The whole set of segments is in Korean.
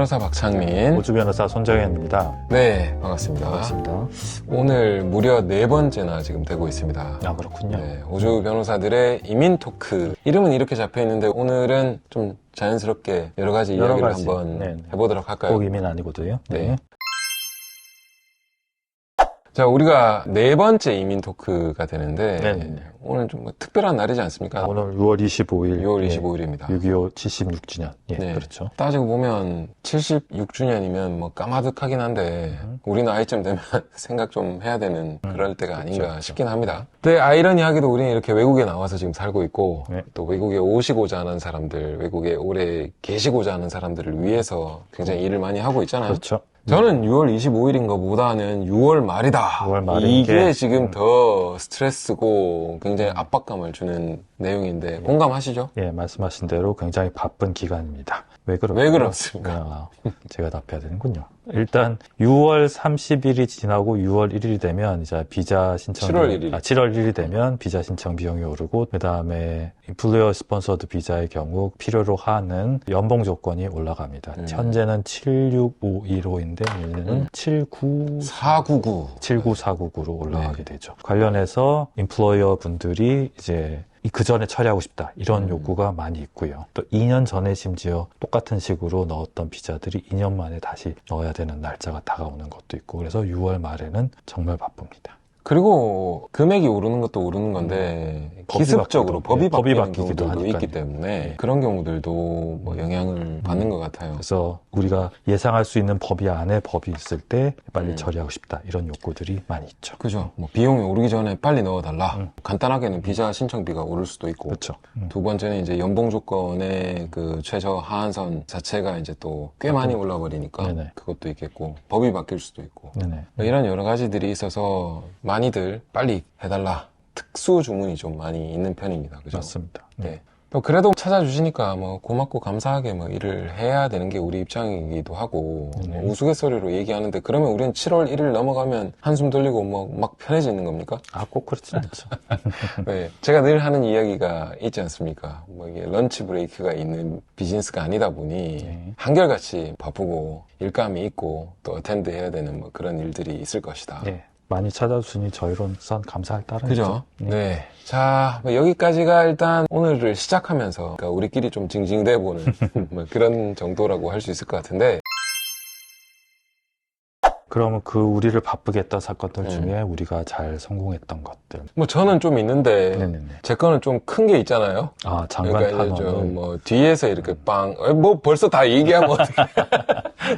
변호사 박창민, 오주 변호사 손정현입니다. 네, 반갑습니다. 반갑습니다. 오늘 무려 4번째나 지금 되고 있습니다. 아, 그렇군요. 네, 오주 변호사들의 이민 토크. 이름은 이렇게 잡혀 있는데 오늘은 좀 자연스럽게 여러 가지 이야기를 한번 해보도록 할까요? 꼭 이민 아니고도요. 네. 자, 우리가 4번째 이민 토크가 되는데 네네네. 오늘 좀 특별한 날이지 않습니까? 오늘 6월 25일. 6월 25일입니다. 6.25 76주년. 예, 네. 그렇죠. 따지고 보면 76주년이면 뭐 까마득하긴 한데 우리 나이쯤 되면 생각 좀 해야 되는 그럴 때가 아닌가 그렇죠. 싶긴 합니다. 근데 아이러니하게도 우리는 이렇게 외국에 나와서 지금 살고 있고 네. 또 외국에 오시고자 하는 사람들, 외국에 오래 계시고자 하는 사람들을 위해서 굉장히 일을 많이 하고 있잖아요. 그렇죠. 저는 6월 25일인 것보다는 6월 말이다. 6월 말인 이게 게, 지금 더 스트레스고 굉장히 압박감을 주는 내용인데 공감하시죠? 예, 말씀하신 대로 굉장히 바쁜 기간입니다. 왜 그렇습니까? 제가 답해야 되는군요. 일단 6월 30일이 지나고 6월 1일이 되면 이제 비자 신청 7월 1일. 되면 비자 신청 비용이 오르고 그다음에 인플루어 스폰서드 비자의 경우 필요로 하는 연봉 조건이 올라갑니다. 현재는 76515인데 내년은 79499로 올라가게 되죠. 관련해서 인플루어 분들이 이제 그 전에 처리하고 싶다 이런 요구가 많이 있고요. 또 2년 전에 심지어 똑같은 식으로 넣었던 비자들이 2년 만에 다시 넣어야 되는 날짜가 다가오는 것도 있고 그래서 6월 말에는 정말 바쁩니다. 그리고 금액이 오르는 것도 오르는 건데 기습적으로 법이 바뀌는 경우들도 있기 때문에 그런 경우들도 뭐 영향을 받는 것 같아요. 그래서 우리가 예상할 수 있는 법이 안에 법이 있을 때 빨리 처리하고 싶다 이런 욕구들이 많이 있죠. 그죠. 뭐 비용이 오르기 전에 빨리 넣어달라. 간단하게는 비자 신청비가 오를 수도 있고. 그렇죠. 두 번째는 이제 연봉 조건의 그 최저 하한선 자체가 이제 또 꽤 많이 올라버리니까 네네. 그것도 있겠고 법이 바뀔 수도 있고. 네네. 이런 여러 가지들이 있어서 많이들 빨리 해달라. 특수 주문이 좀 많이 있는 편입니다. 그죠? 맞습니다. 네. 또 그래도 찾아주시니까 뭐 고맙고 감사하게 뭐 일을 해야 되는 게 우리 입장이기도 하고 뭐 우스갯소리로 얘기하는데 그러면 우리는 7월 1일 넘어가면 한숨 돌리고 뭐 막 편해지는 겁니까? 아, 꼭 그렇진 않죠. 네. 제가 늘 하는 이야기가 있지 않습니까? 뭐 이게 런치 브레이크가 있는 비즈니스가 아니다 보니 한결같이 바쁘고 일감이 있고 또 어텐드 해야 되는 뭐 그런 일들이 있을 것이다. 네. 많이 찾아주시니 저희로선 감사할 따름이죠. 그죠? 네. 자, 뭐 여기까지가 일단 오늘을 시작하면서 그러니까 우리끼리 좀 징징대보는 뭐 그런 정도라고 할 수 있을 것 같은데 그러면 그 우리를 바쁘게 했던 사건들 중에 우리가 잘 성공했던 것들. 뭐 저는 좀 있는데 네네네. 제 거는 좀 큰 게 있잖아요. 아, 장관 그러니까 이제 탄원을. 뭐 뒤에서 이렇게 뭐 벌써 다 얘기하면 어떡해.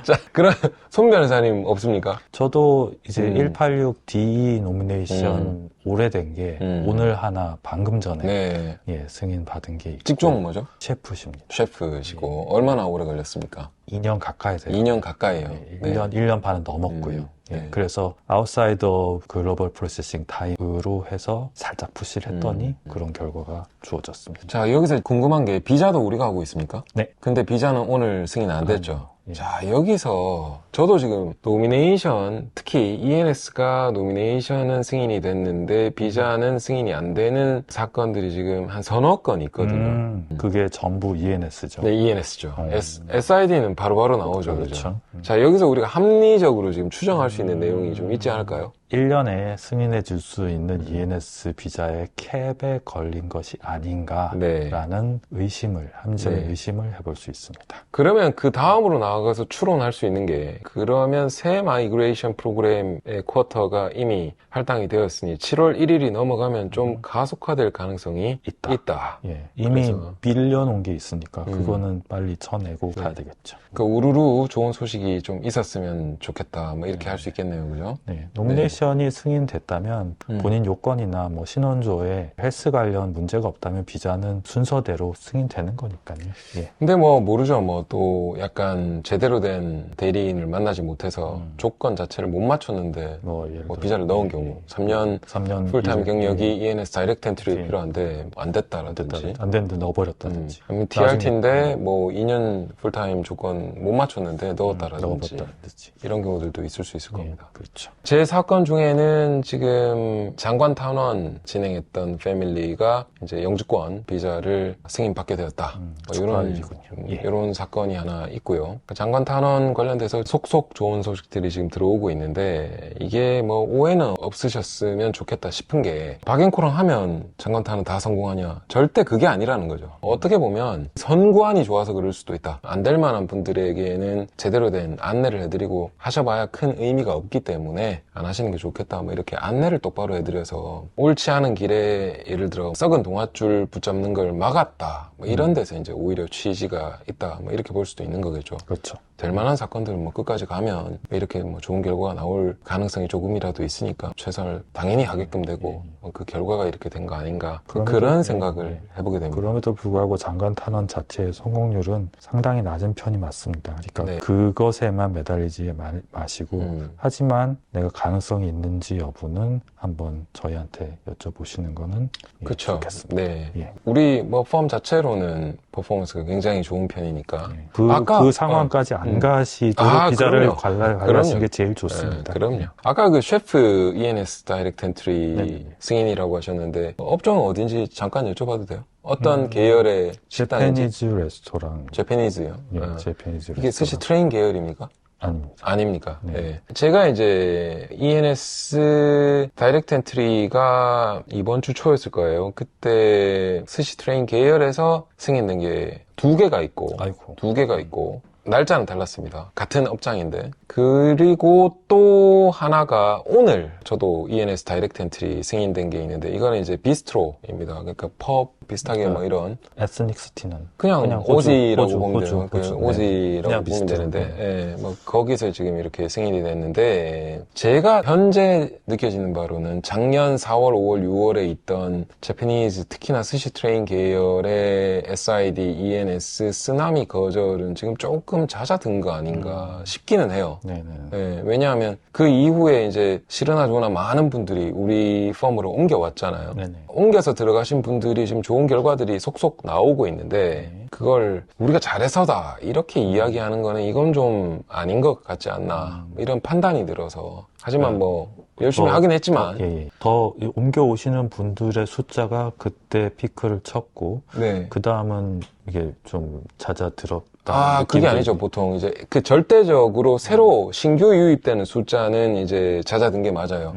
자, 그럼 손 변호사님 없습니까? 저도 이제 186DE 노미네이션 오래된 게 오늘 하나 방금 전에 네. 예, 승인 받은 게 있고. 직종은 뭐죠? 셰프십니다. 셰프시고 얼마나 오래 걸렸습니까? 2년 가까이 돼요. 2년 가까이요. 네, 1년 반은 넘었고요. 예, 네. 그래서 아웃사이더 글로벌 프로세싱 타임으로 해서 살짝 푸시를 했더니 그런 결과가 주어졌습니다. 자, 여기서 궁금한 게 비자도 우리가 하고 있습니까? 네. 근데 비자는 오늘 승인 안 됐죠. 자, 여기서 저도 지금 노미네이션, 특히 ENS가 노미네이션은 승인이 됐는데 비자는 승인이 안 되는 사건들이 지금 한 서너 건 있거든요. 그게 전부 ENS죠. 네, ENS죠. SID는 바로바로 나오죠. 그렇죠. 그죠? 자, 여기서 우리가 합리적으로 지금 추정할 수 있는 내용이 좀 있지 않을까요? 1년에 승인해 줄 수 있는 ENS 비자의 캡에 걸린 것이 아닌가라는 의심을, 함정의 의심을 해볼 수 있습니다. 그러면 그 다음으로 나아가서 추론할 수 있는 게 그러면 새 마이그레이션 프로그램의 쿼터가 이미 할당이 되었으니 7월 1일이 넘어가면 좀 가속화될 가능성이 있다. 예, 이미 그래서 빌려놓은 게 있으니까 그거는 빨리 쳐내고 가야 되겠죠. 그 우르르 좋은 소식이 좀 있었으면 좋겠다. 뭐 이렇게 할 수 있겠네요. 그죠? 네, 노미네이션이 승인됐다면 본인 요건이나 뭐 신원조에 헬스 관련 문제가 없다면 비자는 순서대로 승인되는 거니까요. 예. 근데 뭐 모르죠. 뭐 또 약간 제대로 된 대리인을 만나지 못해서 조건 자체를 못 맞췄는데 뭐 예를 뭐 들어 비자를 넣은 경우 3년 풀타임 경력이 ENS 다이렉트 엔트리 필요한데 안 됐다라든지 안 됐는데 넣어버렸다든지 아니면 TRT인데 뭐 2년 풀타임 조건 못 맞췄는데 넣었다라든지 넣어버렸다든지 이런 경우들도 있을 수 있을 겁니다. 그렇죠. 제 사건 중에는 지금 장관 탄원 진행했던 패밀리가 이제 영주권 비자를 승인받게 되었다. 축하할 일이군요. 예. 이런 사건이 하나 있고요. 장관 탄원 관련돼서 속속 좋은 소식들이 지금 들어오고 있는데 이게 뭐 오해는 없으셨으면 좋겠다 싶은 게 박앤코랑 하면 장관 탄원 다 성공하냐? 절대 그게 아니라는 거죠. 어떻게 보면 선구안이 좋아서 그럴 수도 있다. 안 될 만한 분들에게는 제대로 된 안내를 해드리고 하셔봐야 큰 의미가 없기 때문에 안 하시는 게 좋겠다. 뭐 이렇게 안내를 똑바로 해드려서 옳지 않은 길에 예를 들어 썩은 동아줄 붙잡는 걸 막았다. 뭐 이런 데서 이제 오히려 취지가 있다. 뭐 이렇게 볼 수도 있는 거겠죠. 그렇죠. 될 만한 사건들은 뭐 끝까지 가면 이렇게 뭐 좋은 결과가 나올 가능성이 조금이라도 있으니까 최선을 당연히 하게끔 되고 그 결과가 이렇게 된 거 아닌가 그런 생각을 해보게 됩니다. 그럼에도 불구하고 장관 탄원 자체의 성공률은 상당히 낮은 편이 맞습니다. 그러니까 네. 그것에만 매달리지 마시고 하지만 내가 가능성이 있는지 여부는 한번 저희한테 여쭤보시는 거는 그렇죠. 좋겠습니다. 네. 예. 우리 뭐 펌 자체로는 퍼포먼스가 굉장히 좋은 편이니까 그 상황까지 안 가시도록 비자를 관리하시는 게 제일 좋습니다. 네, 그럼요. 아까 그 셰프 ENS 다이렉트 엔트리 승인이라고 하셨는데 업종은 어딘지 잠깐 여쭤봐도 돼요? 어떤 계열의 식당인지? 제페니즈 레스토랑. 제페니즈요? 제페니즈 이게 레스토랑. 스시 트레인 계열입니까? 아닙니다. 아닙니까? 네. 네. 제가 이제 ENS 다이렉트 엔트리가 이번 주 초였을 거예요. 그때 스시 트레인 계열에서 승인된 게 두 개가 있고, 아이고. 두 개가 있고, 날짜는 달랐습니다. 같은 업장인데. 그리고 또 하나가 오늘 저도 ENS 다이렉트 엔트리 승인된 게 있는데 이거는 이제 비스트로입니다. 그러니까 펍 비슷하게 뭐 이런 에스닉 시티는 그냥 오지라고 호주, 보면 호주, 돼요. 그 호주. 오지라고 그냥 보면 비슷해요. 되는데, 예, 뭐 거기서 지금 이렇게 승인이 됐는데 제가 현재 느껴지는 바로는 작년 4월, 5월, 6월에 있던 재패니즈 특히나 스시 트레인 계열의 SID, ENS 쓰나미 거절은 지금 조금 잦아든 거 아닌가 싶기는 해요. 네네. 예, 왜냐하면 그 이후에 이제 실으나 조나 많은 분들이 우리 펌으로 옮겨왔잖아요. 네네. 옮겨서 들어가신 분들이 지금 좋은 결과들이 속속 나오고 있는데 그걸 우리가 잘해서다 이렇게 이야기하는 거는 이건 좀 아닌 것 같지 않나 이런 판단이 들어서 하지만 뭐 열심히 하긴 했지만 더 옮겨오시는 분들의 숫자가 그때 피크를 쳤고 네. 그 다음은 이게 좀 잦아들었다. 그게 아니죠. 보통 이제 그 절대적으로 새로 신규 유입되는 숫자는 이제 잦아든 게 맞아요.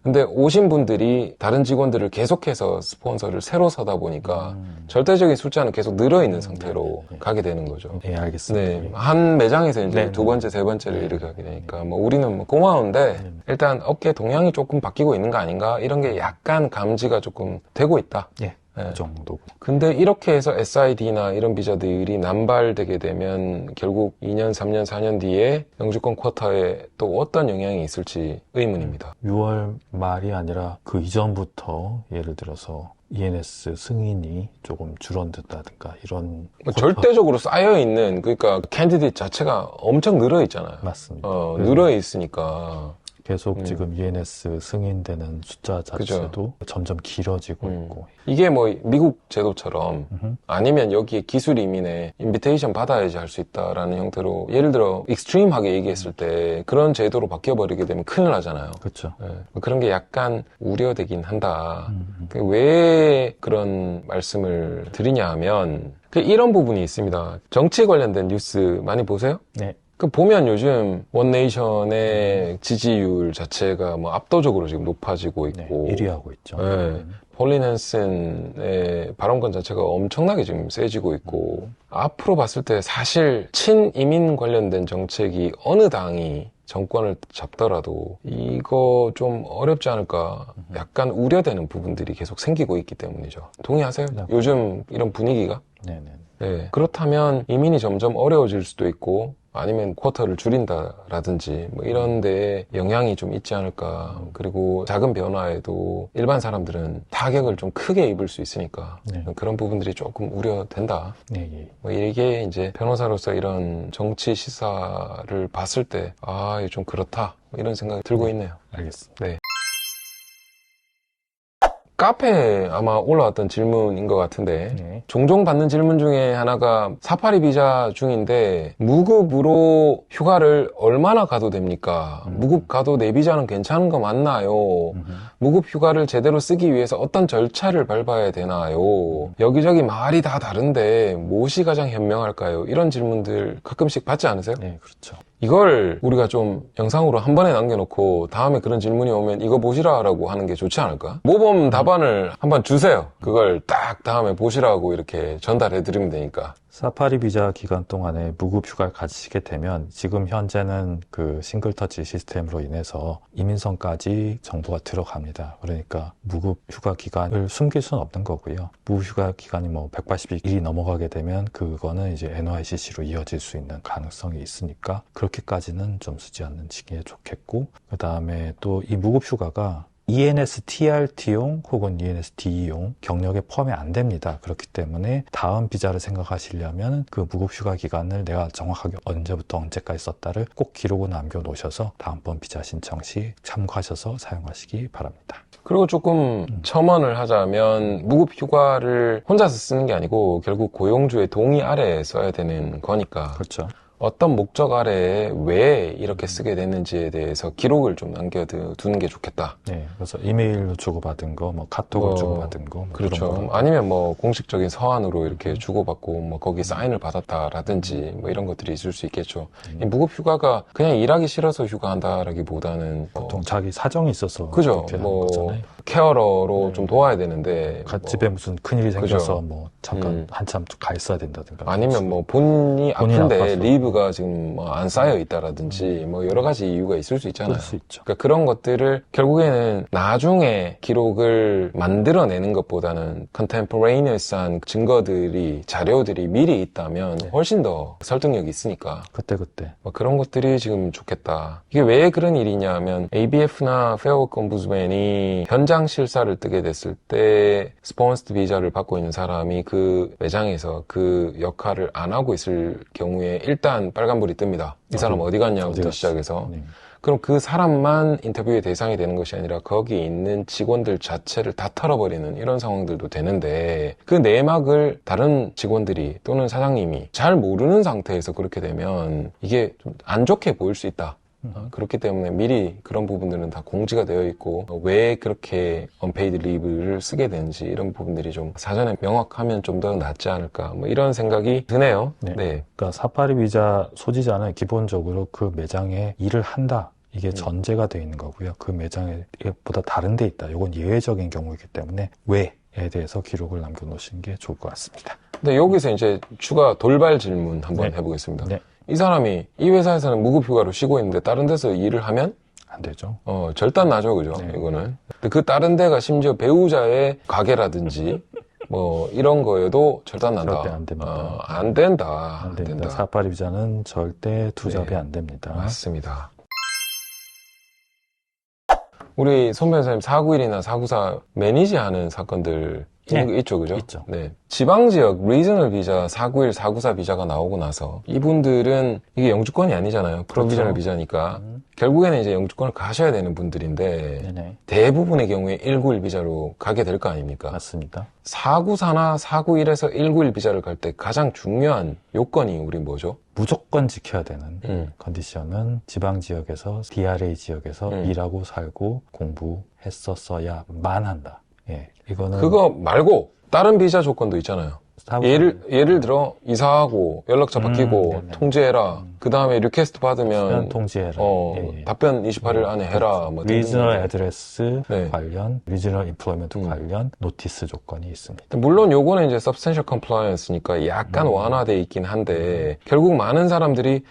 근데 오신 분들이 다른 직원들을 계속해서 스폰서를 새로 사다 보니까 절대적인 숫자는 계속 늘어있는 상태로 가게 되는 거죠. 네, 알겠습니다. 네, 한 매장에서 이제 두 번째, 세 번째를 이렇게 하게 되니까 뭐 우리는 뭐 고마운데 일단 업계 동향이 조금 바뀌고 있는 거 아닌가 이런 게 약간 감지가 조금 되고 있다. 예. 그 정도. 근데 이렇게 해서 SID나 이런 비자들이 남발되게 되면 결국 2년, 3년, 4년 뒤에 영주권 쿼터에 또 어떤 영향이 있을지 의문입니다. 6월 말이 아니라 그 이전부터 예를 들어서 ENS 승인이 조금 줄어든다든가 이런 절대적으로 쌓여있는 그러니까 캔디데이트 자체가 엄청 늘어있잖아요. 맞습니다. 늘어있으니까 계속 지금 ENS 승인되는 숫자 자체도 점점 길어지고 있고 이게 뭐 미국 제도처럼 아니면 여기에 기술 이민에 인비테이션 받아야지 할 수 있다라는 형태로 예를 들어 익스트림하게 얘기했을 때 그런 제도로 바뀌어버리게 되면 큰일 나잖아요. 그렇죠. 그런 게 약간 우려되긴 한다. 왜 그런 말씀을 드리냐 하면 이런 부분이 있습니다. 정치 관련된 뉴스 많이 보세요? 네. 보면 요즘 원네이션의 지지율 자체가 뭐 압도적으로 지금 높아지고 있고 1위 하고 있죠. 폴린 헨슨의 발언권 자체가 엄청나게 지금 세지고 있고 앞으로 봤을 때 사실 친이민 관련된 정책이 어느 당이 정권을 잡더라도 이거 좀 어렵지 않을까 약간 우려되는 부분들이 계속 생기고 있기 때문이죠. 동의하세요? 요즘 이런 분위기가? 네. 그렇다면 이민이 점점 어려워질 수도 있고 아니면 쿼터를 줄인다라든지 뭐 이런 데에 영향이 좀 있지 않을까. 그리고 작은 변화에도 일반 사람들은 타격을 좀 크게 입을 수 있으니까 그런 부분들이 조금 우려된다. 뭐 이게 이제 변호사로서 이런 정치 시사를 봤을 때 이게 좀 그렇다. 뭐 이런 생각이 들고 있네요. 알겠습니다. 네. 카페에 아마 올라왔던 질문인 것 같은데 네. 종종 받는 질문 중에 하나가 사파리 비자 중인데 무급으로 휴가를 얼마나 가도 됩니까? 무급 가도 내 비자는 괜찮은 거 맞나요? 무급 휴가를 제대로 쓰기 위해서 어떤 절차를 밟아야 되나요? 여기저기 말이 다 다른데 무엇이 가장 현명할까요? 이런 질문들 가끔씩 받지 않으세요? 네, 그렇죠. 이걸 우리가 좀 영상으로 한 번에 남겨놓고 다음에 그런 질문이 오면 이거 보시라라고 하는 게 좋지 않을까? 모범 답안을 한번 주세요. 그걸 딱 다음에 보시라고 이렇게 전달해드리면 되니까. 사파리 비자 기간 동안에 무급 휴가를 가지시게 되면 지금 현재는 그 싱글터치 시스템으로 인해서 이민성까지 정보가 들어갑니다. 그러니까 무급 휴가 기간을 숨길 수는 없는 거고요. 무급 휴가 기간이 뭐 180일이 넘어가게 되면 그거는 이제 NYCC로 이어질 수 있는 가능성이 있으니까 그렇게까지는 좀 쓰지 않는 게 좋겠고, 그 다음에 또 이 무급 휴가가 ENSTRT용 혹은 ENSD용 경력에 포함이 안 됩니다. 그렇기 때문에 다음 비자를 생각하시려면 그 무급 휴가 기간을 내가 정확하게 언제부터 언제까지 썼다를 꼭 기록을 남겨 놓으셔서 다음번 비자 신청 시 참고하셔서 사용하시기 바랍니다. 그리고 조금 첨언을 하자면 무급 휴가를 혼자서 쓰는 게 아니고 결국 고용주의 동의 아래에 써야 되는 거니까 그렇죠. 어떤 목적 아래에 왜 이렇게 쓰게 됐는지에 대해서 기록을 좀 남겨두는 게 좋겠다. 네, 그래서 이메일로 주고받은 거, 뭐 카톡으로 주고받은 거, 뭐 그렇죠. 그런 거. 아니면 뭐 공식적인 서한으로 이렇게 주고받고 뭐 거기 사인을 받았다라든지 뭐 이런 것들이 있을 수 있겠죠. 이 무급 휴가가 그냥 일하기 싫어서 휴가한다라기보다는 보통 자기 사정이 있어서 그죠. 그렇게 하는 뭐 거잖아요. 케어러로 좀 도와야 되는데 집에 무슨 큰일이 생겨서 그죠. 뭐 잠깐 한참 가 있어야 된다든가. 아니면 뭐 본인이 본인이 아픈데 아파서. 리브가 지금 뭐 안 쌓여 있다라든지 뭐 여러 가지 이유가 있을 수 있잖아요. 그럴 수 있죠. 그러니까 그런 것들을 결국에는 나중에 기록을 만들어내는 것보다는 컨템포레이니어스한 증거들이 자료들이 미리 있다면 훨씬 더 설득력이 있으니까 그때. 뭐 그런 것들이 지금 좋겠다. 이게 왜 그런 일이냐면 ABF나 페어워크 옴부즈맨이 현장 실사를 뜨게 됐을 때 스폰스드 비자를 받고 있는 사람이 그 매장에서 그 역할을 안 하고 있을 경우에 일단 빨간불이 뜹니다. 이 사람 어디 갔냐부터 시작해서 네. 그럼 그 사람만 인터뷰의 대상이 되는 것이 아니라 거기 있는 직원들 자체를 다 털어버리는 이런 상황들도 되는데 그 내막을 다른 직원들이 또는 사장님이 잘 모르는 상태에서 그렇게 되면 이게 좀 안 좋게 보일 수 있다. 그렇기 때문에 미리 그런 부분들은 다 공지가 되어 있고 왜 그렇게 언페이드 리브를 쓰게 되는지 이런 부분들이 좀 사전에 명확하면 좀 더 낫지 않을까 뭐 이런 생각이 드네요. 네. 그러니까 사파리 비자 소지자는 기본적으로 그 매장에 일을 한다. 이게 전제가 되어 있는 거고요. 그 매장에 보다 다른 데 있다. 이건 예외적인 경우이기 때문에 왜에 대해서 기록을 남겨놓으시는 게 좋을 것 같습니다. 근데 여기서 이제 추가 돌발 질문 한번 네. 해보겠습니다. 네. 이 사람이 이 회사에서는 무급휴가로 쉬고 있는데 다른 데서 일을 하면 안 되죠. 절단 나죠, 그죠? 네. 이거는. 근데 그 다른 데가 심지어 배우자의 가게라든지 뭐 이런 거에도 절단 난다. 절대 안 됩니다. 안 된다. 안 됩니다. 사파리 비자는 절대 투잡이 네. 안 됩니다. 맞습니다. 우리 손 변호사님 491이나 494 매니지하는 사건들 있죠, 그죠? 있죠. 네. 지방지역 리저널 비자 491, 494 비자가 나오고 나서 이분들은 이게 영주권이 아니잖아요. 프로비저널 비자니까. 결국에는 이제 영주권을 가셔야 되는 분들인데 네네. 대부분의 경우에 191 비자로 가게 될 거 아닙니까? 맞습니다. 494나 491에서 191 비자를 갈 때 가장 중요한 요건이 우리 뭐죠? 무조건 지켜야 되는 컨디션은 지방지역에서 DRA 지역에서 일하고 살고 공부했었어야만 한다. 예, 이거는 그거 말고 다른 비자 조건도 있잖아요. 예를 들어 이사하고 연락처 바뀌고 네네. 통지해라. 그 다음에 리퀘스트 받으면 수면 통지해라. 예. 답변 28일 안에 해라. 뭐 리지널 애드레스 네. 관련, 리지널 인플로이먼트 관련 노티스 조건이 있습니다. 물론 요거는 이제 substantial compliance니까 약간 완화돼 있긴 한데 결국 많은 사람들이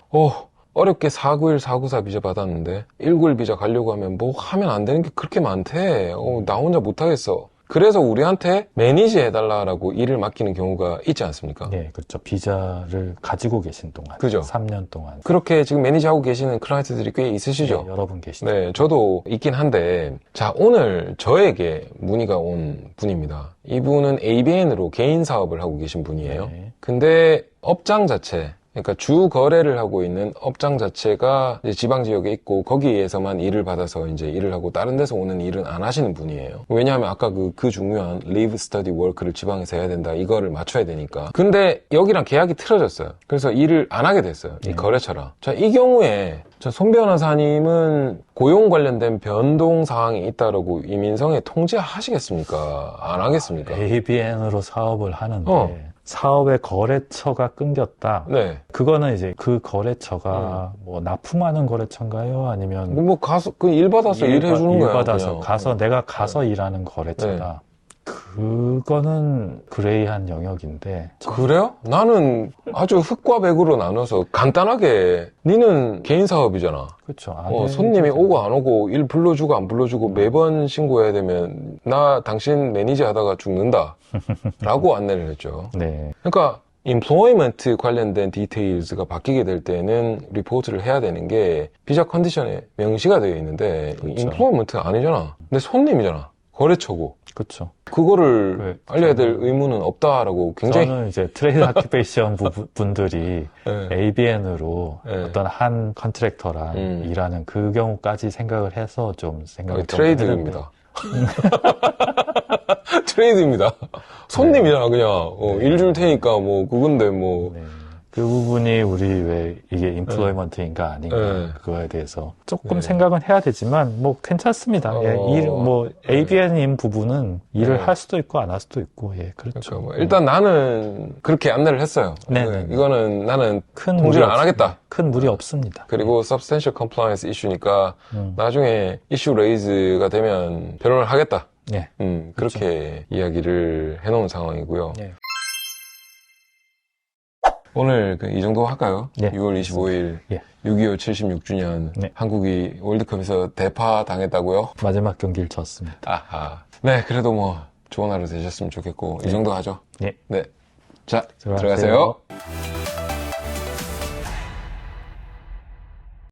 어렵게 491, 494 비자 받았는데 191 비자 가려고 하면 뭐 하면 안 되는 게 그렇게 많대. 나 혼자 못하겠어. 그래서 우리한테 매니지 해달라라고 일을 맡기는 경우가 있지 않습니까? 네, 그렇죠. 비자를 가지고 계신 동안. 그죠. 3년 동안. 그렇게 지금 매니지하고 계시는 클라이언트들이 꽤 있으시죠? 네, 여러분 계시죠. 네, 저도 있긴 한데, 자, 오늘 저에게 문의가 온 분입니다. 이분은 ABN으로 개인 사업을 하고 계신 분이에요. 네. 근데 업장 자체, 그러니까 주 거래를 하고 있는 업장 자체가 이제 지방 지역에 있고 거기에서만 일을 받아서 이제 일을 하고 다른 데서 오는 일은 안 하시는 분이에요. 왜냐하면 아까 그 중요한 live, study, work를 지방에서 해야 된다. 이거를 맞춰야 되니까. 근데 여기랑 계약이 틀어졌어요. 그래서 일을 안 하게 됐어요. 이 거래처랑. 자, 이 경우에 손 변호사님은 고용 관련된 변동 사항이 있다라고 이민성에 통지하시겠습니까? 안 하겠습니까? ABN으로 사업을 하는데 사업의 거래처가 끊겼다. 네. 그거는 이제 그 거래처가 뭐 납품하는 거래처인가요? 아니면 뭐 가서 그 일 받아서 일해주는 거야. 일 받아서 그냥. 가서 내가 가서 일하는 거래처다. 그거는 그레이한 영역인데. 그래요? 나는 아주 흑과 백으로 나눠서 간단하게 니는 개인 사업이잖아. 그렇죠. 손님이 오고 안 오고 일 불러주고 안 불러주고 매번 신고해야 되면 나 당신 매니저 하다가 죽는다 라고 안내를 했죠. 네. 그러니까 employment 관련된 디테일즈가 바뀌게 될 때는 리포트를 해야 되는 게 비자 컨디션에 명시가 되어 있는데 그렇죠. employment 아니잖아. 내 손님이잖아. 거래처고. 그렇죠. 그거를 알려야 될 의무는 없다라고 굉장히 저는 이제 트레이드 아큐페이션 분들이 네. ABN으로 네. 어떤 한 컨트랙터랑 일하는 그 경우까지 생각을 해서 좀 생각을 좀 트레이드입니다. 트레이드입니다. 손님이잖아 그냥 일 줄 테니까 뭐 그건데 뭐 네. 그 부분이 우리 왜 이게 인플로이먼트인가 아닌가 네. 그거에 대해서 조금 네. 생각은 해야 되지만 뭐 괜찮습니다. 예, ABN인 부분은 일을 할 수도 있고 안 할 수도 있고 예 그렇죠. 그러니까 뭐 일단 나는 그렇게 안내를 했어요. 네. 이거는 나는 큰 통지를 무리 안 하겠다. 큰 무리 없습니다. 그리고 substantial compliance 이슈니까 나중에 이슈 레이즈가 되면 변론을 하겠다. 예. 그렇게 이야기를 해놓은 상황이고요. 예. 오늘 이 정도 할까요? 예. 6월 25일 예. 6.25 76주년 네. 한국이 월드컵에서 대파 당했다고요? 마지막 경기를 졌습니다. 아하. 네, 그래도 뭐 좋은 하루 되셨으면 좋겠고 이 정도 하죠. 예. 네. 자, 들어가세요. 들어가세요.